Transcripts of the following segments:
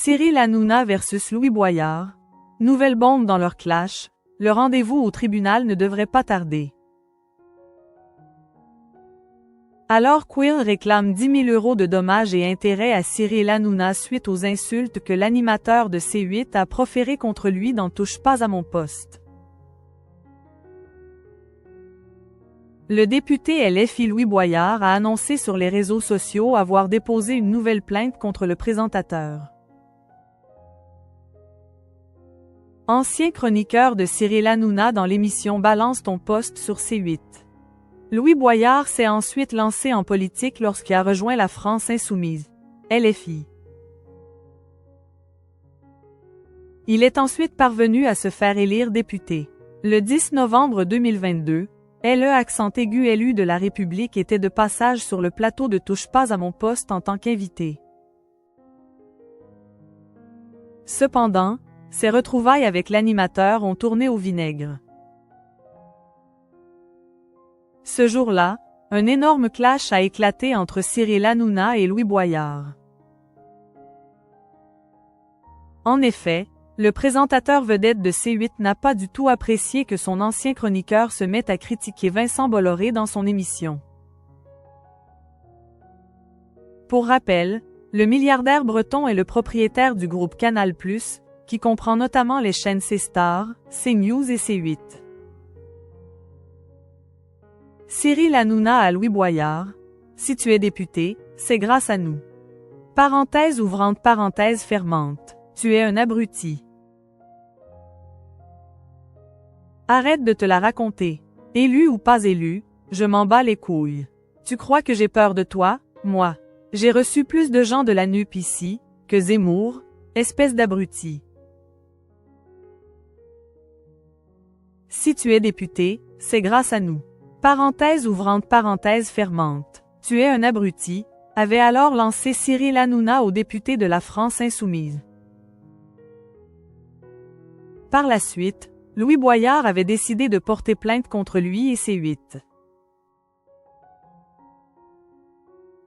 Cyril Hanouna versus Louis Boyard. Nouvelle bombe dans leur clash. Le rendez-vous au tribunal ne devrait pas tarder. Alors Quill réclame 10 000 € de dommages et intérêts à Cyril Hanouna suite aux insultes que l'animateur de C8 a proférées contre lui dans Touche pas à mon poste. Le député LFI Louis Boyard a annoncé sur les réseaux sociaux avoir déposé une nouvelle plainte contre le présentateur. Ancien chroniqueur de Cyril Hanouna dans l'émission Balance ton poste sur C8. Louis Boyard s'est ensuite lancé en politique lorsqu'il a rejoint la France insoumise, LFI. Il est ensuite parvenu à se faire élire député. Le 10 novembre 2022, LE accent aigu élu de la République était de passage sur le plateau de Touche pas à mon poste en tant qu'invité. Cependant, ses retrouvailles avec l'animateur ont tourné au vinaigre. Ce jour-là, un énorme clash a éclaté entre Cyril Hanouna et Louis Boyard. En effet, le présentateur vedette de C8 n'a pas du tout apprécié que son ancien chroniqueur se mette à critiquer Vincent Bolloré dans son émission. Pour rappel, le milliardaire breton est le propriétaire du groupe Canal+, qui comprend notamment les chaînes C-Star, CNews et C8. Cyril Hanouna à Louis Boyard. Si tu es député, c'est grâce à nous. Parenthèse ouvrante parenthèse fermante. Tu es un abruti. Arrête de te la raconter. Élu ou pas élu, je m'en bats les couilles. Tu crois que j'ai peur de toi? Moi. J'ai reçu plus de gens de la NUP ici, que Zemmour, espèce d'abruti. Si tu es député, c'est grâce à nous. Parenthèse ouvrante parenthèse fermante. Tu es un abruti, avait alors lancé Cyril Hanouna au député de la France insoumise. Par la suite, Louis Boyard avait décidé de porter plainte contre lui et C8.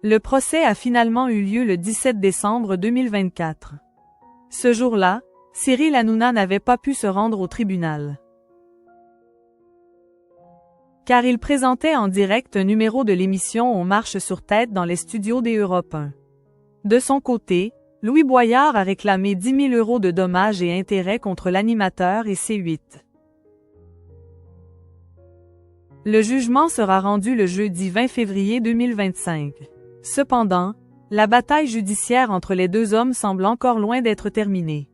Le procès a finalement eu lieu le 17 décembre 2024. Ce jour-là, Cyril Hanouna n'avait pas pu se rendre au tribunal, car il présentait en direct un numéro de l'émission On marche sur tête dans les studios des Europe 1. De son côté, Louis Boyard a réclamé 10 000 € de dommages et intérêts contre l'animateur et C8. Le jugement sera rendu le jeudi 20 février 2025. Cependant, la bataille judiciaire entre les deux hommes semble encore loin d'être terminée.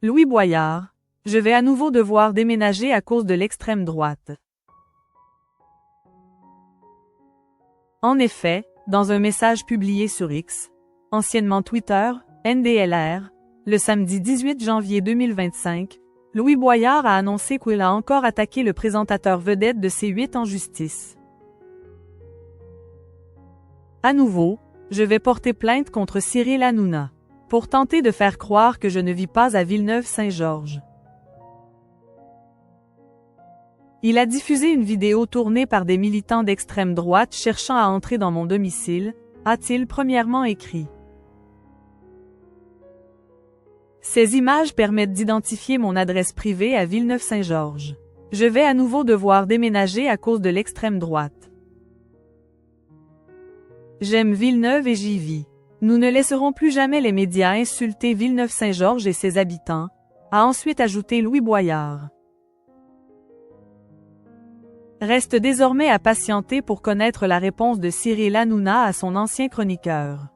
Louis Boyard. Je vais à nouveau devoir déménager à cause de l'extrême droite. En effet, dans un message publié sur X, anciennement Twitter, NDLR, le samedi 18 janvier 2025, Louis Boyard a annoncé qu'il a encore attaqué le présentateur vedette de C8 en justice. À nouveau, je vais porter plainte contre Cyril Hanouna, pour tenter de faire croire que je ne vis pas à Villeneuve-Saint-Georges. Il a diffusé une vidéo tournée par des militants d'extrême droite cherchant à entrer dans mon domicile, a-t-il premièrement écrit. Ces images permettent d'identifier mon adresse privée à Villeneuve-Saint-Georges. Je vais à nouveau devoir déménager à cause de l'extrême droite. J'aime Villeneuve et j'y vis. Nous ne laisserons plus jamais les médias insulter Villeneuve-Saint-Georges et ses habitants, a ensuite ajouté Louis Boyard. Reste désormais à patienter pour connaître la réponse de Cyril Hanouna à son ancien chroniqueur.